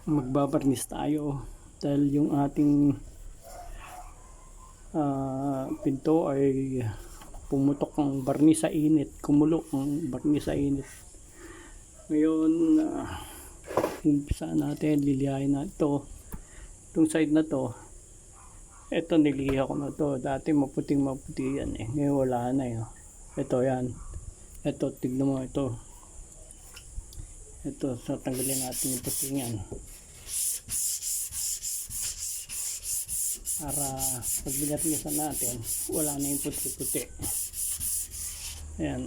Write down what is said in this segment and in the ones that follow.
magbabarnis tayo dahil yung ating pinto ay pumutok ang barnis sa init, kumulo ang barnis sa init. Ngayon umpisa natin, lilihain na ito, itong side na to. Ito niliha ko na to, dati maputing maputi yan ngayon wala na ito yan, ito tignan mo ito, so tanggalin natin yung putingan para pag binarnisan natin wala na yung puti-puti. Ayan,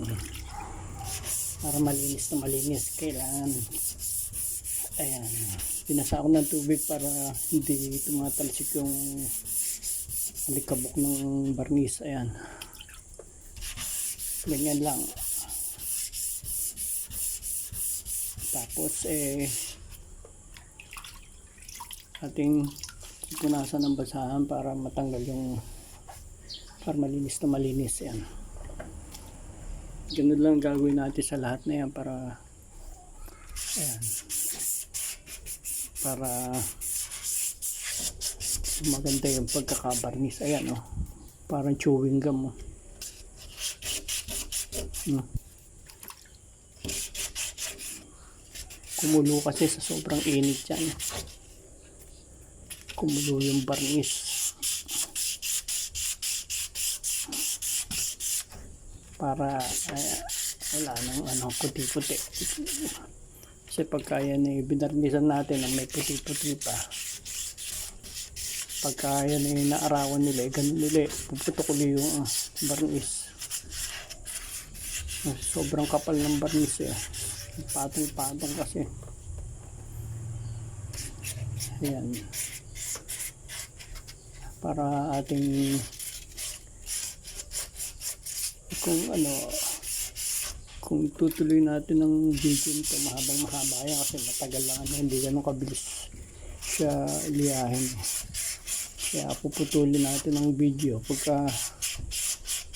para malinis na malinis kailangan. Ayan, pinasa ko ng tubig para hindi tumatalsik yung alikabok ng barnis. Ayan, ganyan lang. Tapos ating punasan ng basahan para matanggal yung, para malinis na malinis. Yan, ganun lang gagawin natin sa lahat na yan para ayan, para maganda yung pagkakabarnis. Ayan parang chewing gum kumulo kasi sa sobrang init yan, kumulo yung barnis. Para wala nang puti-puti. Kasi pagka yan binarnisan natin na may puti-puti pa, pagka yan naarawan nila ganun nila puputok ulit yung barnis. Sobrang kapal ng barnis patong-patong kasi. Ayan, para ating kung tutuloy natin ng video nito mahabang mahaba yan kasi matagal lang hindi ganun kabilis siya liyahin. Kaya puputulin natin ang video pagka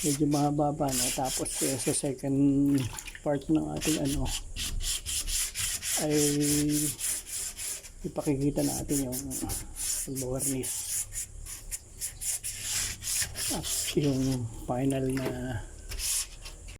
medyo mahaba na, tapos sa second part ng ating ay ipakikita natin yung pagbabarnis at yung final na